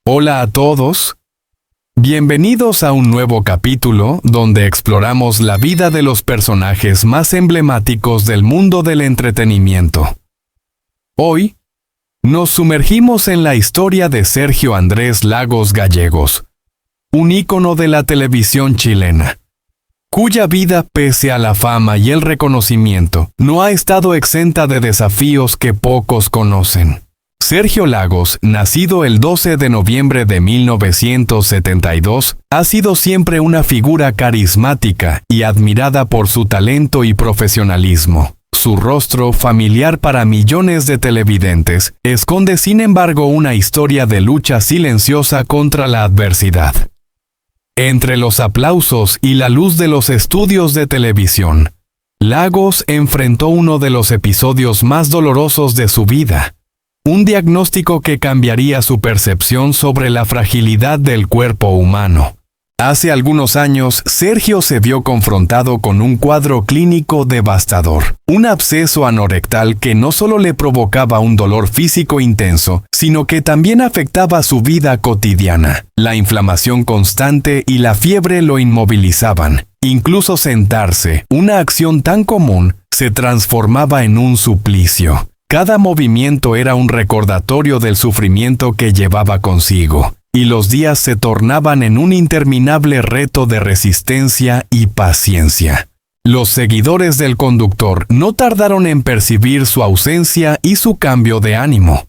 Hola a todos. Bienvenidos a un nuevo capítulo donde exploramos la vida de los personajes más emblemáticos del mundo del entretenimiento. Hoy, nos sumergimos en la historia de Sergio Andrés Lagos Gallegos, un ícono de la televisión chilena, cuya vida, pese a la fama y el reconocimiento, no ha estado exenta de desafíos que pocos conocen. Sergio Lagos, nacido el 12 de noviembre de 1972, ha sido siempre una figura carismática y admirada por su talento y profesionalismo. Su rostro, familiar para millones de televidentes, esconde sin embargo una historia de lucha silenciosa contra la adversidad. Entre los aplausos y la luz de los estudios de televisión, Lagos enfrentó uno de los episodios más dolorosos de su vida. Un diagnóstico que cambiaría su percepción sobre la fragilidad del cuerpo humano. Hace algunos años, Sergio se vio confrontado con un cuadro clínico devastador. Un absceso anorectal que no solo le provocaba un dolor físico intenso, sino que también afectaba su vida cotidiana. La inflamación constante y la fiebre lo inmovilizaban. Incluso sentarse, una acción tan común, se transformaba en un suplicio. Cada movimiento era un recordatorio del sufrimiento que llevaba consigo, y los días se tornaban en un interminable reto de resistencia y paciencia. Los seguidores del conductor no tardaron en percibir su ausencia y su cambio de ánimo.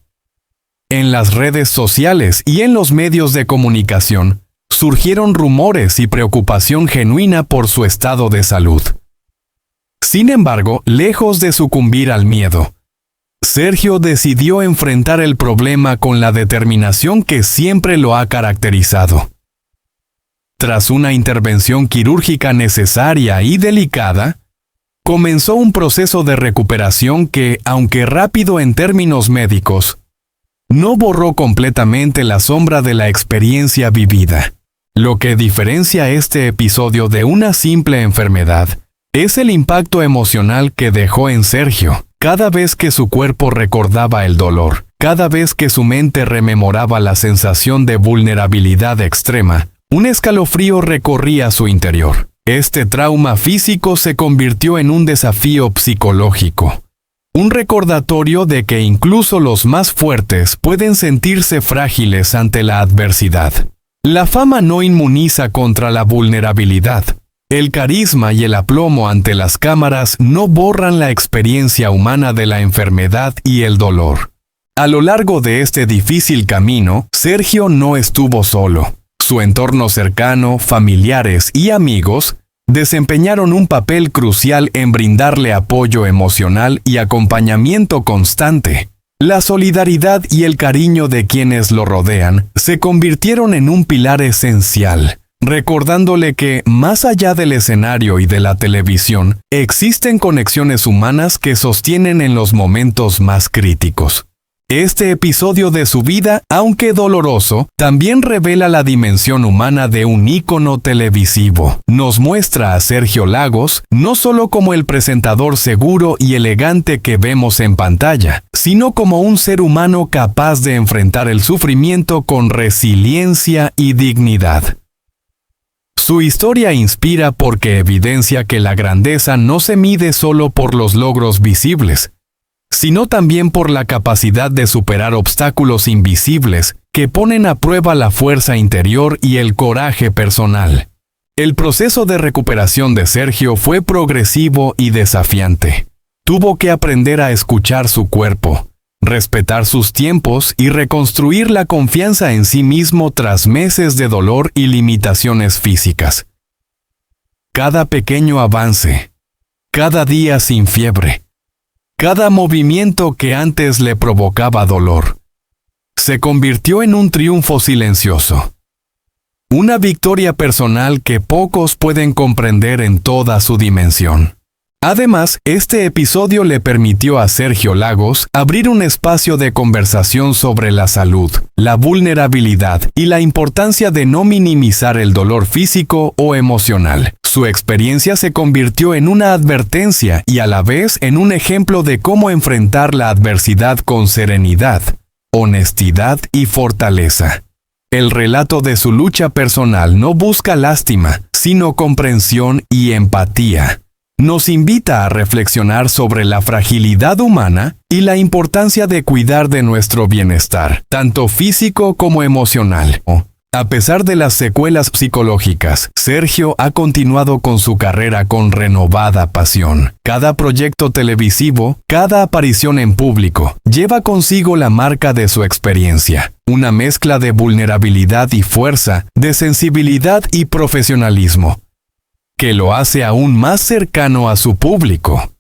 En las redes sociales y en los medios de comunicación, surgieron rumores y preocupación genuina por su estado de salud. Sin embargo, lejos de sucumbir al miedo, Sergio decidió enfrentar el problema con la determinación que siempre lo ha caracterizado. Tras una intervención quirúrgica necesaria y delicada, comenzó un proceso de recuperación que, aunque rápido en términos médicos, no borró completamente la sombra de la experiencia vivida. Lo que diferencia este episodio de una simple enfermedad es el impacto emocional que dejó en Sergio. Cada vez que su cuerpo recordaba el dolor, cada vez que su mente rememoraba la sensación de vulnerabilidad extrema, un escalofrío recorría su interior. Este trauma físico se convirtió en un desafío psicológico. Un recordatorio de que incluso los más fuertes pueden sentirse frágiles ante la adversidad. La fama no inmuniza contra la vulnerabilidad. El carisma y el aplomo ante las cámaras no borran la experiencia humana de la enfermedad y el dolor. A lo largo de este difícil camino, Sergio no estuvo solo. Su entorno cercano, familiares y amigos desempeñaron un papel crucial en brindarle apoyo emocional y acompañamiento constante. La solidaridad y el cariño de quienes lo rodean se convirtieron en un pilar esencial, recordándole que, más allá del escenario y de la televisión, existen conexiones humanas que sostienen en los momentos más críticos. Este episodio de su vida, aunque doloroso, también revela la dimensión humana de un ícono televisivo. Nos muestra a Sergio Lagos no solo como el presentador seguro y elegante que vemos en pantalla, sino como un ser humano capaz de enfrentar el sufrimiento con resiliencia y dignidad. Su historia inspira porque evidencia que la grandeza no se mide solo por los logros visibles, sino también por la capacidad de superar obstáculos invisibles que ponen a prueba la fuerza interior y el coraje personal. El proceso de recuperación de Sergio fue progresivo y desafiante. Tuvo que aprender a escuchar su cuerpo, respetar sus tiempos y reconstruir la confianza en sí mismo tras meses de dolor y limitaciones físicas. Cada pequeño avance, cada día sin fiebre, cada movimiento que antes le provocaba dolor, se convirtió en un triunfo silencioso. Una victoria personal que pocos pueden comprender en toda su dimensión. Además, este episodio le permitió a Sergio Lagos abrir un espacio de conversación sobre la salud, la vulnerabilidad y la importancia de no minimizar el dolor físico o emocional. Su experiencia se convirtió en una advertencia y a la vez en un ejemplo de cómo enfrentar la adversidad con serenidad, honestidad y fortaleza. El relato de su lucha personal no busca lástima, sino comprensión y empatía. Nos invita a reflexionar sobre la fragilidad humana y la importancia de cuidar de nuestro bienestar, tanto físico como emocional. A pesar de las secuelas psicológicas, Sergio ha continuado con su carrera con renovada pasión. Cada proyecto televisivo, cada aparición en público, lleva consigo la marca de su experiencia. Una mezcla de vulnerabilidad y fuerza, de sensibilidad y profesionalismo, que lo hace aún más cercano a su público.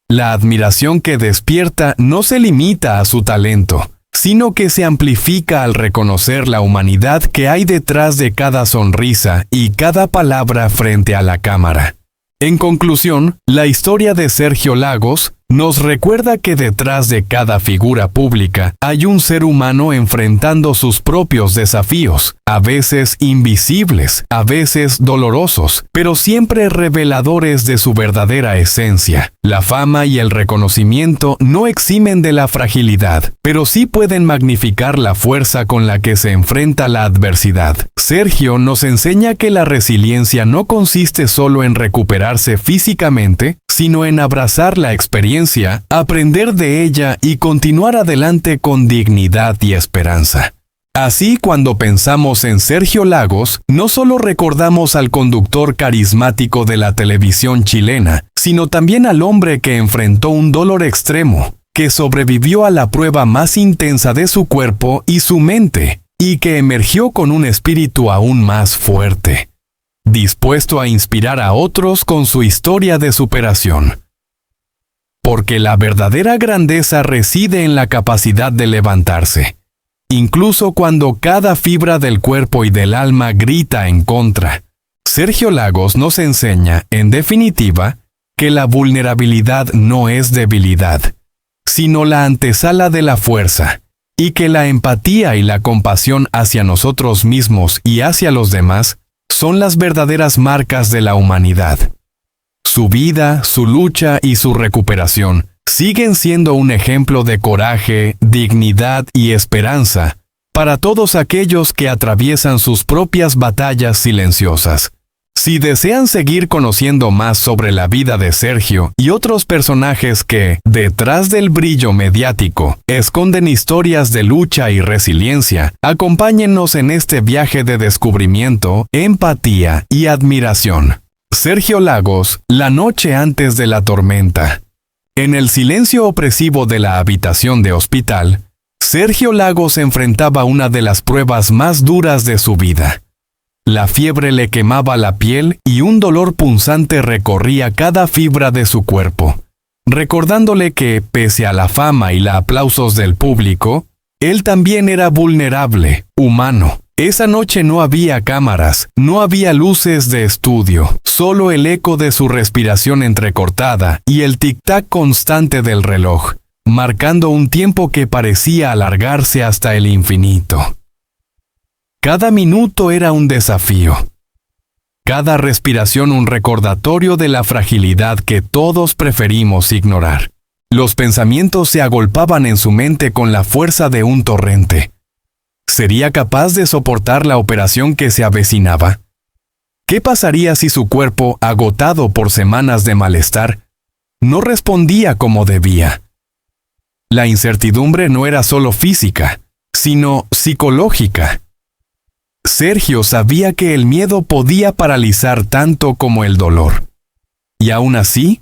La admiración que despierta no se limita a su talento, sino que se amplifica al reconocer la humanidad que hay detrás de cada sonrisa y cada palabra frente a la cámara. En conclusión, la historia de Sergio Lagos nos recuerda que detrás de cada figura pública hay un ser humano enfrentando sus propios desafíos, a veces invisibles, a veces dolorosos, pero siempre reveladores de su verdadera esencia. La fama y el reconocimiento no eximen de la fragilidad, pero sí pueden magnificar la fuerza con la que se enfrenta la adversidad. Sergio nos enseña que la resiliencia no consiste solo en recuperarse físicamente, sino en abrazar la experiencia, aprender de ella y continuar adelante con dignidad y esperanza. Así, cuando pensamos en Sergio Lagos, no solo recordamos al conductor carismático de la televisión chilena, sino también al hombre que enfrentó un dolor extremo, que sobrevivió a la prueba más intensa de su cuerpo y su mente, y que emergió con un espíritu aún más fuerte, dispuesto a inspirar a otros con su historia de superación. Porque la verdadera grandeza reside en la capacidad de levantarse, incluso cuando cada fibra del cuerpo y del alma grita en contra. Sergio Lagos nos enseña, en definitiva, que la vulnerabilidad no es debilidad, sino la antesala de la fuerza, y que la empatía y la compasión hacia nosotros mismos y hacia los demás son las verdaderas marcas de la humanidad. Su vida, su lucha y su recuperación siguen siendo un ejemplo de coraje, dignidad y esperanza para todos aquellos que atraviesan sus propias batallas silenciosas. Si desean seguir conociendo más sobre la vida de Sergio y otros personajes que, detrás del brillo mediático, esconden historias de lucha y resiliencia, acompáñennos en este viaje de descubrimiento, empatía y admiración. Sergio Lagos, la noche antes de la tormenta. En el silencio opresivo de la habitación de hospital, Sergio Lagos enfrentaba una de las pruebas más duras de su vida. La fiebre le quemaba la piel y un dolor punzante recorría cada fibra de su cuerpo, recordándole que, pese a la fama y los aplausos del público, él también era vulnerable, humano. Esa noche no había cámaras, no había luces de estudio, solo el eco de su respiración entrecortada y el tic-tac constante del reloj, marcando un tiempo que parecía alargarse hasta el infinito. Cada minuto era un desafío. Cada respiración un recordatorio de la fragilidad que todos preferimos ignorar. Los pensamientos se agolpaban en su mente con la fuerza de un torrente. ¿Sería capaz de soportar la operación que se avecinaba? ¿Qué pasaría si su cuerpo, agotado por semanas de malestar, no respondía como debía? La incertidumbre no era solo física, sino psicológica. Sergio sabía que el miedo podía paralizar tanto como el dolor. Y aún así,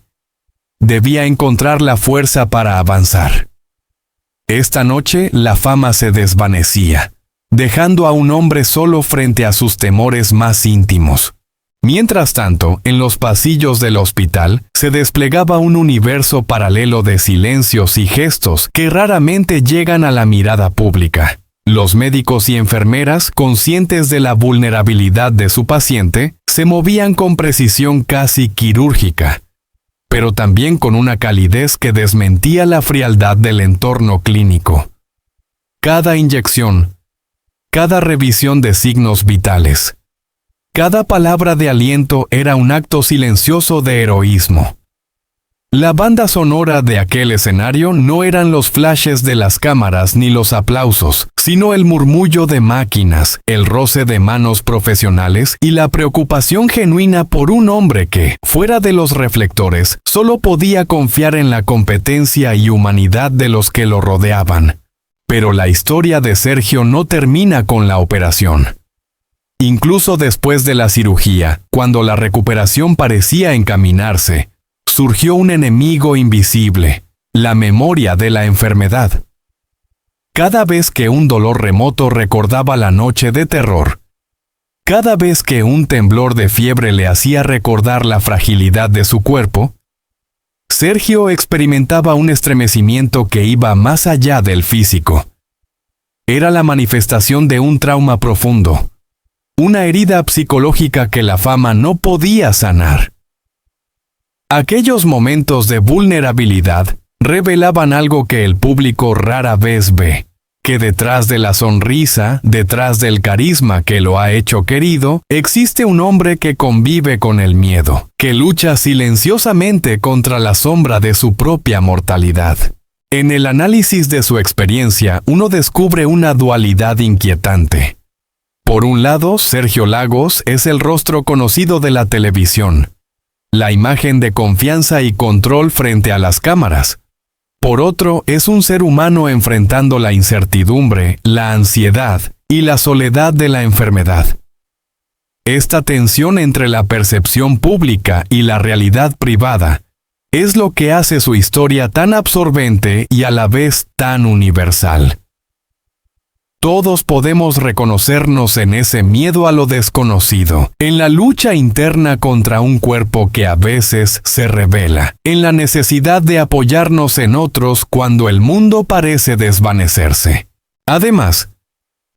debía encontrar la fuerza para avanzar. Esta noche la fama se desvanecía, dejando a un hombre solo frente a sus temores más íntimos. Mientras tanto, en los pasillos del hospital se desplegaba un universo paralelo de silencios y gestos que raramente llegan a la mirada pública. Los médicos y enfermeras, conscientes de la vulnerabilidad de su paciente, se movían con precisión casi quirúrgica, pero también con una calidez que desmentía la frialdad del entorno clínico. Cada inyección, cada revisión de signos vitales, cada palabra de aliento era un acto silencioso de heroísmo. La banda sonora de aquel escenario no eran los flashes de las cámaras ni los aplausos, sino el murmullo de máquinas, el roce de manos profesionales y la preocupación genuina por un hombre que, fuera de los reflectores, solo podía confiar en la competencia y humanidad de los que lo rodeaban. Pero la historia de Sergio no termina con la operación. Incluso después de la cirugía, cuando la recuperación parecía encaminarse, surgió un enemigo invisible, la memoria de la enfermedad. Cada vez que un dolor remoto recordaba la noche de terror, cada vez que un temblor de fiebre le hacía recordar la fragilidad de su cuerpo, Sergio experimentaba un estremecimiento que iba más allá del físico. Era la manifestación de un trauma profundo, una herida psicológica que la fama no podía sanar. Aquellos momentos de vulnerabilidad revelaban algo que el público rara vez ve, que detrás de la sonrisa, detrás del carisma que lo ha hecho querido, existe un hombre que convive con el miedo, que lucha silenciosamente contra la sombra de su propia mortalidad. En el análisis de su experiencia, uno descubre una dualidad inquietante. Por un lado, Sergio Lagos es el rostro conocido de la televisión, la imagen de confianza y control frente a las cámaras. Por otro, es un ser humano enfrentando la incertidumbre, la ansiedad y la soledad de la enfermedad. Esta tensión entre la percepción pública y la realidad privada es lo que hace su historia tan absorbente y a la vez tan universal. Todos podemos reconocernos en ese miedo a lo desconocido, en la lucha interna contra un cuerpo que a veces se rebela, en la necesidad de apoyarnos en otros cuando el mundo parece desvanecerse. Además,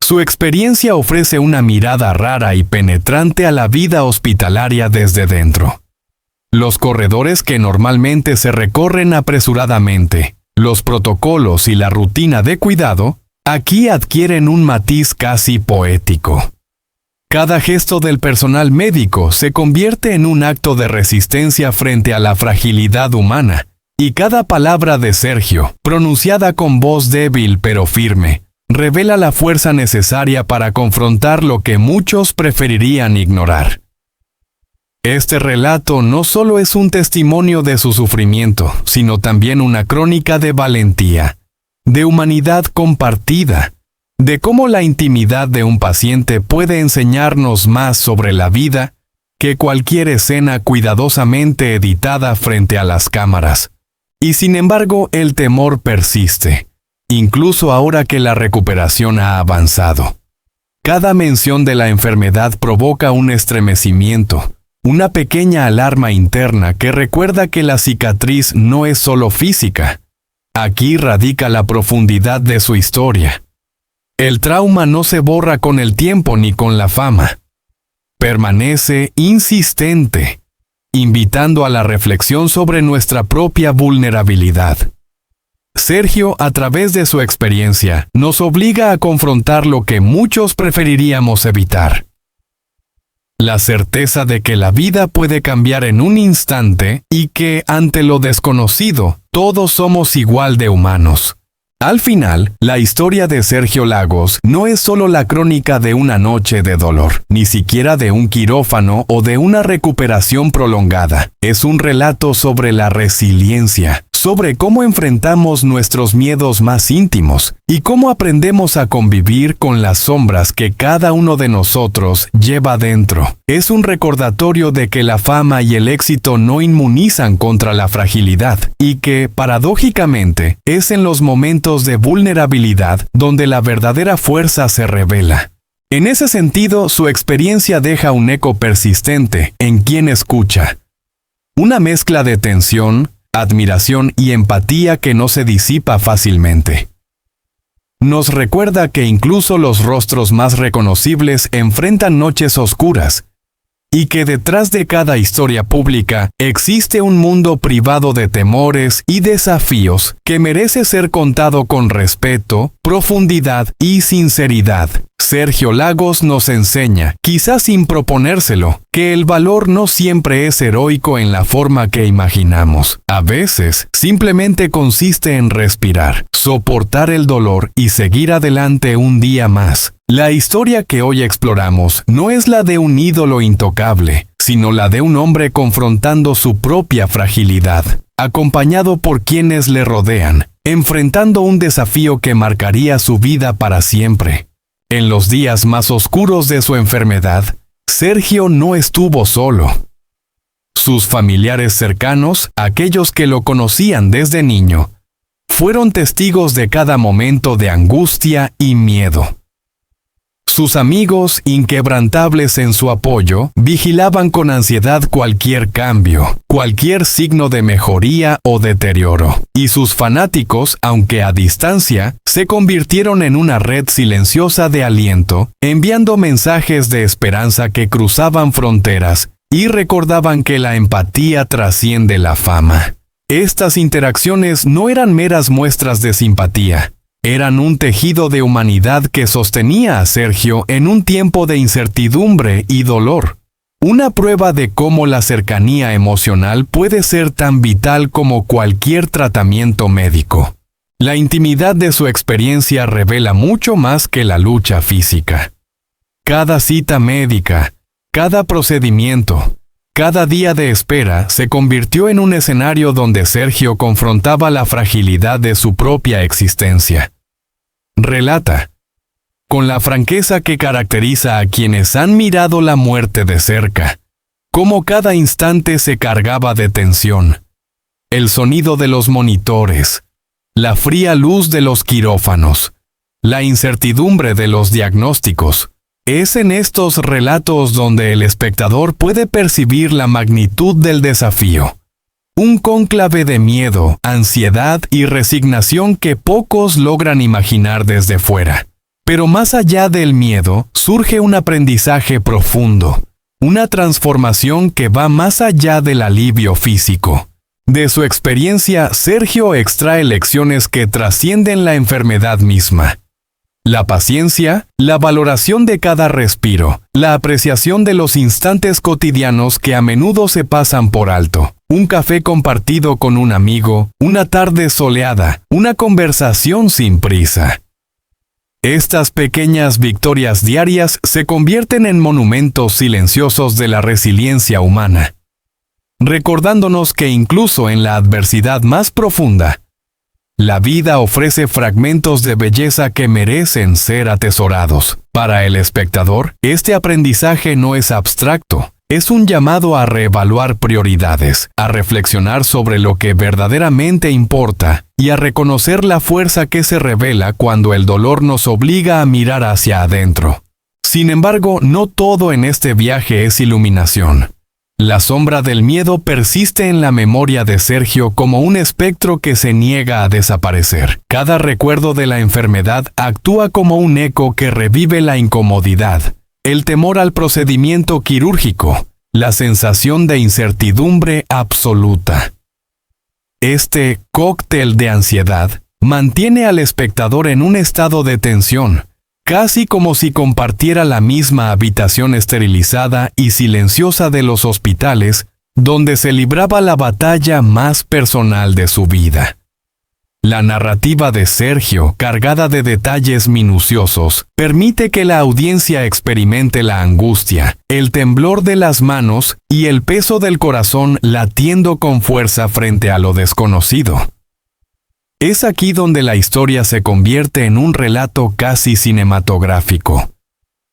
su experiencia ofrece una mirada rara y penetrante a la vida hospitalaria desde dentro. Los corredores que normalmente se recorren apresuradamente, los protocolos y la rutina de cuidado, aquí adquieren un matiz casi poético. Cada gesto del personal médico se convierte en un acto de resistencia frente a la fragilidad humana, y cada palabra de Sergio, pronunciada con voz débil pero firme, revela la fuerza necesaria para confrontar lo que muchos preferirían ignorar. Este relato no solo es un testimonio de su sufrimiento, sino también una crónica de valentía, de humanidad compartida, de cómo la intimidad de un paciente puede enseñarnos más sobre la vida que cualquier escena cuidadosamente editada frente a las cámaras. Y sin embargo, el temor persiste, incluso ahora que la recuperación ha avanzado. Cada mención de la enfermedad provoca un estremecimiento, una pequeña alarma interna que recuerda que la cicatriz no es solo física. Aquí radica la profundidad de su historia. El trauma no se borra con el tiempo ni con la fama. Permanece insistente, invitando a la reflexión sobre nuestra propia vulnerabilidad. Sergio, a través de su experiencia, nos obliga a confrontar lo que muchos preferiríamos evitar. La certeza de que la vida puede cambiar en un instante y que, ante lo desconocido, todos somos igual de humanos. Al final, la historia de Sergio Lagos no es solo la crónica de una noche de dolor, ni siquiera de un quirófano o de una recuperación prolongada. Es un relato sobre la resiliencia, sobre cómo enfrentamos nuestros miedos más íntimos y cómo aprendemos a convivir con las sombras que cada uno de nosotros lleva dentro. Es un recordatorio de que la fama y el éxito no inmunizan contra la fragilidad y que, paradójicamente, es en los momentos de vulnerabilidad donde la verdadera fuerza se revela. En ese sentido, su experiencia deja un eco persistente en quien escucha. Una mezcla de tensión, admiración y empatía que no se disipa fácilmente. Nos recuerda que incluso los rostros más reconocibles enfrentan noches oscuras, y que detrás de cada historia pública existe un mundo privado de temores y desafíos que merece ser contado con respeto, profundidad y sinceridad. Sergio Lagos nos enseña, quizás sin proponérselo, que el valor no siempre es heroico en la forma que imaginamos. A veces, simplemente consiste en respirar, soportar el dolor y seguir adelante un día más. La historia que hoy exploramos no es la de un ídolo intocable, sino la de un hombre confrontando su propia fragilidad, acompañado por quienes le rodean, enfrentando un desafío que marcaría su vida para siempre. En los días más oscuros de su enfermedad, Sergio no estuvo solo. Sus familiares cercanos, aquellos que lo conocían desde niño, fueron testigos de cada momento de angustia y miedo. Sus amigos, inquebrantables en su apoyo, vigilaban con ansiedad cualquier cambio, cualquier signo de mejoría o deterioro. Y sus fanáticos, aunque a distancia, se convirtieron en una red silenciosa de aliento, enviando mensajes de esperanza que cruzaban fronteras y recordaban que la empatía trasciende la fama. Estas interacciones no eran meras muestras de simpatía. Eran un tejido de humanidad que sostenía a Sergio en un tiempo de incertidumbre y dolor. Una prueba de cómo la cercanía emocional puede ser tan vital como cualquier tratamiento médico. La intimidad de su experiencia revela mucho más que la lucha física. Cada cita médica, cada procedimiento, cada día de espera se convirtió en un escenario donde Sergio confrontaba la fragilidad de su propia existencia. Relata, con la franqueza que caracteriza a quienes han mirado la muerte de cerca, cómo cada instante se cargaba de tensión. El sonido de los monitores, la fría luz de los quirófanos, la incertidumbre de los diagnósticos. Es en estos relatos donde el espectador puede percibir la magnitud del desafío. Un cónclave de miedo, ansiedad y resignación que pocos logran imaginar desde fuera. Pero más allá del miedo, surge un aprendizaje profundo, una transformación que va más allá del alivio físico. De su experiencia, Sergio extrae lecciones que trascienden la enfermedad misma. La paciencia, la valoración de cada respiro, la apreciación de los instantes cotidianos que a menudo se pasan por alto. Un café compartido con un amigo, una tarde soleada, una conversación sin prisa. Estas pequeñas victorias diarias se convierten en monumentos silenciosos de la resiliencia humana, recordándonos que incluso en la adversidad más profunda, la vida ofrece fragmentos de belleza que merecen ser atesorados. Para el espectador, este aprendizaje no es abstracto. Es un llamado a reevaluar prioridades, a reflexionar sobre lo que verdaderamente importa y a reconocer la fuerza que se revela cuando el dolor nos obliga a mirar hacia adentro. Sin embargo, no todo en este viaje es iluminación. La sombra del miedo persiste en la memoria de Sergio como un espectro que se niega a desaparecer. Cada recuerdo de la enfermedad actúa como un eco que revive la incomodidad, el temor al procedimiento quirúrgico, la sensación de incertidumbre absoluta. Este cóctel de ansiedad mantiene al espectador en un estado de tensión, casi como si compartiera la misma habitación esterilizada y silenciosa de los hospitales, donde se libraba la batalla más personal de su vida. La narrativa de Sergio, cargada de detalles minuciosos, permite que la audiencia experimente la angustia, el temblor de las manos y el peso del corazón latiendo con fuerza frente a lo desconocido. Es aquí donde la historia se convierte en un relato casi cinematográfico,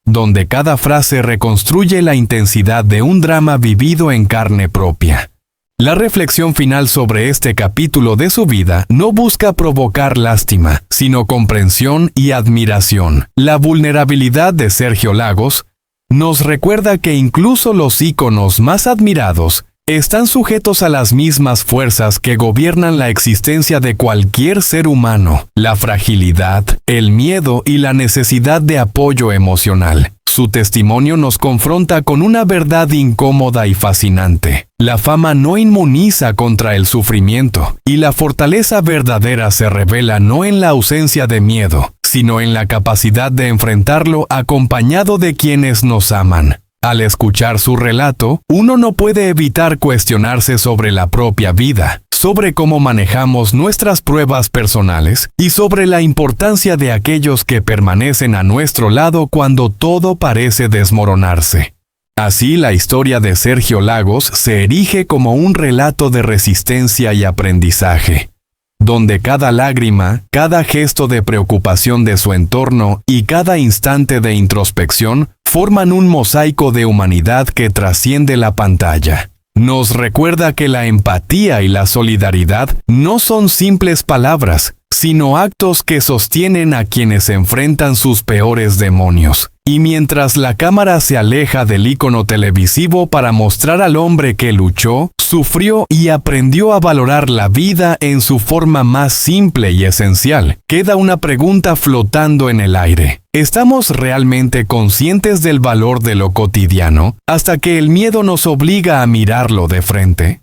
donde cada frase reconstruye la intensidad de un drama vivido en carne propia. La reflexión final sobre este capítulo de su vida no busca provocar lástima, sino comprensión y admiración. La vulnerabilidad de Sergio Lagos nos recuerda que incluso los íconos más admirados están sujetos a las mismas fuerzas que gobiernan la existencia de cualquier ser humano: la fragilidad, el miedo y la necesidad de apoyo emocional. Su testimonio nos confronta con una verdad incómoda y fascinante. La fama no inmuniza contra el sufrimiento, y la fortaleza verdadera se revela no en la ausencia de miedo, sino en la capacidad de enfrentarlo acompañado de quienes nos aman. Al escuchar su relato, uno no puede evitar cuestionarse sobre la propia vida, sobre cómo manejamos nuestras pruebas personales y sobre la importancia de aquellos que permanecen a nuestro lado cuando todo parece desmoronarse. Así, la historia de Sergio Lagos se erige como un relato de resistencia y aprendizaje, donde cada lágrima, cada gesto de preocupación de su entorno y cada instante de introspección forman un mosaico de humanidad que trasciende la pantalla. Nos recuerda que la empatía y la solidaridad no son simples palabras, sino actos que sostienen a quienes enfrentan sus peores demonios. Y mientras la cámara se aleja del ícono televisivo para mostrar al hombre que luchó, sufrió y aprendió a valorar la vida en su forma más simple y esencial, queda una pregunta flotando en el aire. ¿Estamos realmente conscientes del valor de lo cotidiano hasta que el miedo nos obliga a mirarlo de frente?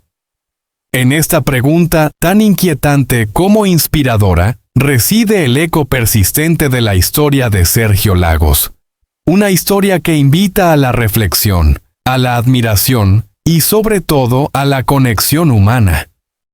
En esta pregunta, tan inquietante como inspiradora, reside el eco persistente de la historia de Sergio Lagos. Una historia que invita a la reflexión, a la admiración y sobre todo a la conexión humana.